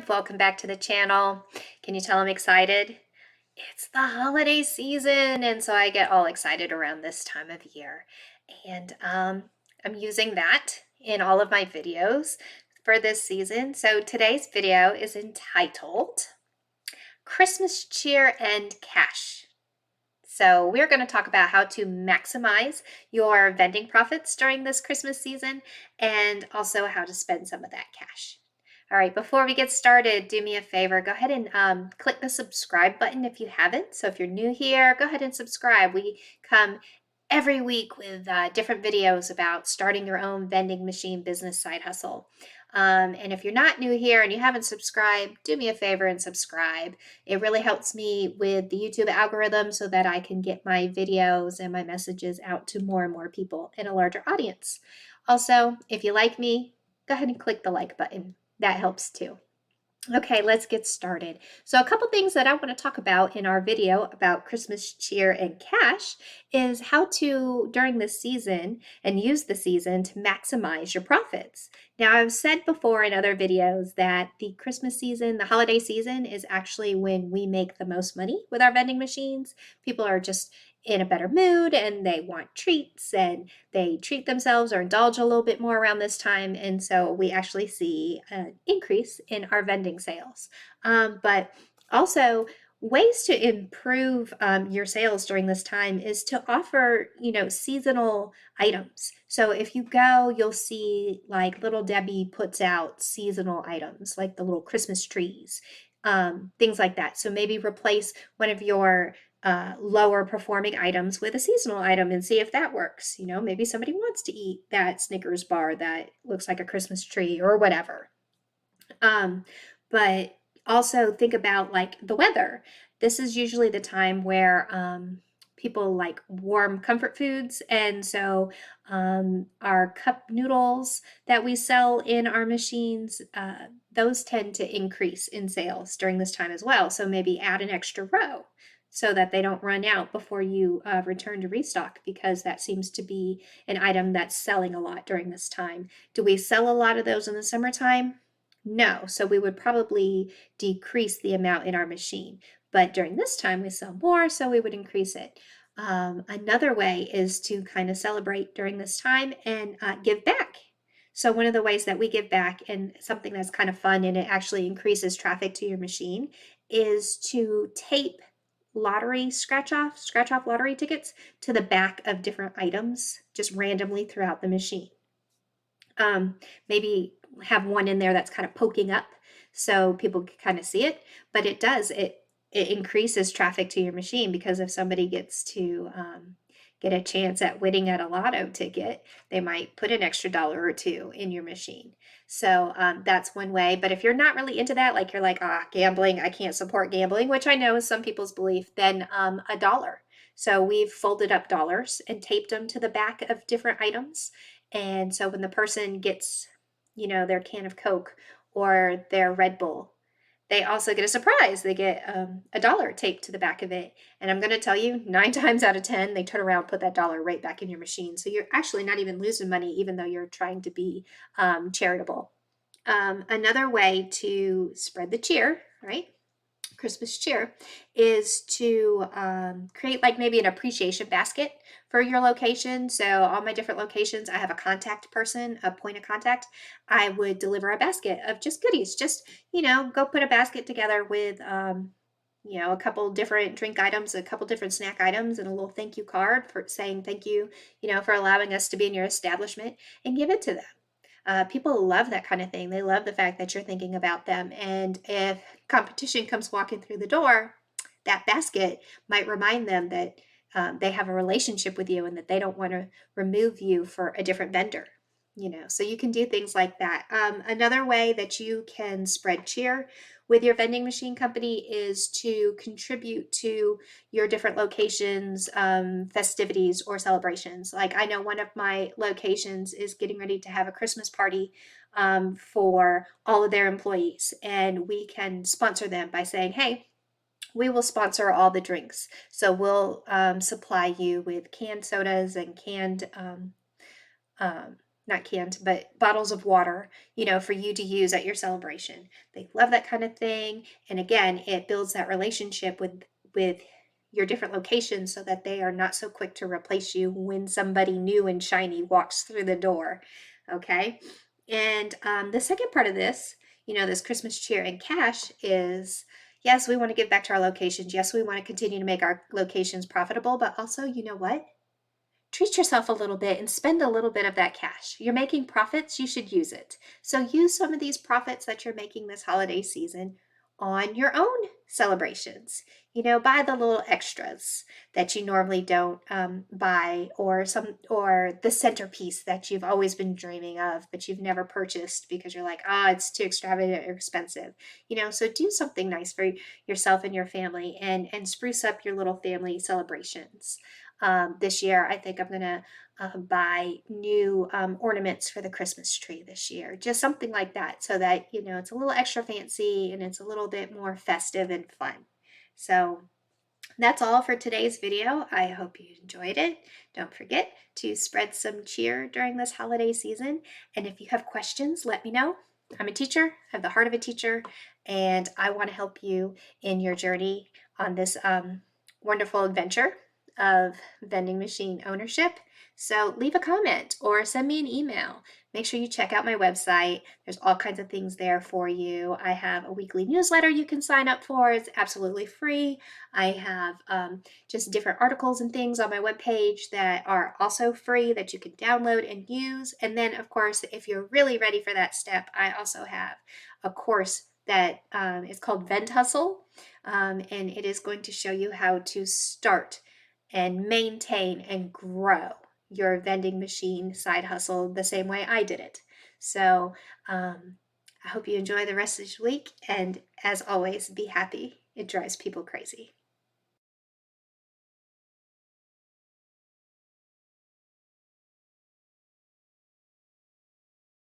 welcome back to the channel. Can you tell I'm excited? It's the holiday season, and so I get all excited around this time of year. And I'm using that in all of my videos for this season. So today's video is entitled Christmas Cheer and Cash. So we're going to talk about how to maximize your vending profits during this Christmas season and also how to spend some of that cash. All right, before we get started, do me a favor, go ahead and click the subscribe button if you haven't. So if you're new here, go ahead and subscribe. We come every week with different videos about starting your own vending machine business side hustle. And if you're not new here and you haven't subscribed, do me a favor and subscribe. It really helps me with the YouTube algorithm so that I can get my videos and my messages out to more and more people in a larger audience. Also, if you like me, go ahead and click the like button. That helps too. Okay, let's get started. So a couple things that I want to talk about in our video about Christmas cheer and cash is how to, during this season, and use the season to maximize your profits. Now, I've said before in other videos that the Christmas season, the holiday season, is actually when we make the most money with our vending machines. People are just in a better mood and they want treats and they treat themselves or indulge a little bit more around this time. And so we actually see an increase in our vending sales. But also, ways to improve your sales during this time is to offer, seasonal items. So if you go, you'll see like Little Debbie puts out seasonal items like the little Christmas trees, things like that. So maybe replace one of your lower performing items with a seasonal item and see if that works. Maybe somebody wants to eat that Snickers bar that looks like a Christmas tree or whatever. But also think about like the weather. This is usually the time where people like warm comfort foods. And so our cup noodles that we sell in our machines, those tend to increase in sales during this time as well. So maybe add an extra row so that they don't run out before you return to restock, because that seems to be an item that's selling a lot during this time. Do we sell a lot of those in the summertime? No, so we would probably decrease the amount in our machine. But during this time, we sell more, so we would increase it. Another way is to kind of celebrate during this time and give back. So one of the ways that we give back, and something that's kind of fun and it actually increases traffic to your machine, is to tape scratch off lottery tickets to the back of different items just randomly throughout the machine. Maybe have one in there that's kind of poking up so people can kind of see it, but it increases traffic to your machine, because if somebody gets to get a chance at winning at a lotto ticket, they might put an extra dollar or two in your machine. So that's one way. But if you're not really into that, like you're like, gambling, I can't support gambling, which I know is some people's belief, then a dollar. So we've folded up dollars and taped them to the back of different items. And so when the person gets, their can of Coke or their Red Bull, they also get a surprise. They get a dollar taped to the back of it. And I'm going to tell you, 9 times out of 10, they turn around, put that dollar right back in your machine. So you're actually not even losing money, even though you're trying to be charitable. Another way to spread the cheer, right? Christmas cheer, is to create like maybe an appreciation basket for your location. So all my different locations, I have a contact person, a point of contact. I would deliver a basket of just goodies. Just, go put a basket together with, a couple different drink items, a couple different snack items, and a little thank you card for saying thank you, for allowing us to be in your establishment, and give it to them. People love that kind of thing. They love the fact that you're thinking about them. And if competition comes walking through the door, that basket might remind them that they have a relationship with you and that they don't want to remove you for a different vendor. So you can do things like that. Another way that you can spread cheer with your vending machine company is to contribute to your different locations, festivities or celebrations. Like I know one of my locations is getting ready to have a Christmas party for all of their employees, and we can sponsor them by saying, hey, we will sponsor all the drinks. So we'll supply you with canned sodas and canned not canned, but bottles of water, for you to use at your celebration. They love that kind of thing. And again, it builds that relationship with your different locations so that they are not so quick to replace you when somebody new and shiny walks through the door. Okay. And the second part of this, this Christmas cheer and cash is, yes, we want to give back to our locations. Yes, we want to continue to make our locations profitable, but also, you know what? Treat yourself a little bit and spend a little bit of that cash. You're making profits, you should use it. So use some of these profits that you're making this holiday season on your own celebrations. Buy the little extras that you normally don't buy, or the centerpiece that you've always been dreaming of, but you've never purchased because you're like, it's too extravagant or expensive. So do something nice for yourself and your family, and spruce up your little family celebrations. This year, I think I'm going to buy new ornaments for the Christmas tree this year. Just something like that so that, it's a little extra fancy and it's a little bit more festive and fun. So that's all for today's video. I hope you enjoyed it. Don't forget to spread some cheer during this holiday season. And if you have questions, let me know. I'm a teacher, I have the heart of a teacher, and I want to help you in your journey on this wonderful adventure of vending machine ownership. So leave a comment or send me an email. Make sure you check out my website. There's all kinds of things there for you. I have a weekly newsletter you can sign up for. It's absolutely free. I have just different articles and things on my webpage that are also free that you can download and use. And then, of course, if you're really ready for that step, I also have a course that is called Vend Hustle, and it is going to show you how to start and maintain and grow your vending machine side hustle the same way I did it. So I hope you enjoy the rest of this week. And as always, be happy. It drives people crazy.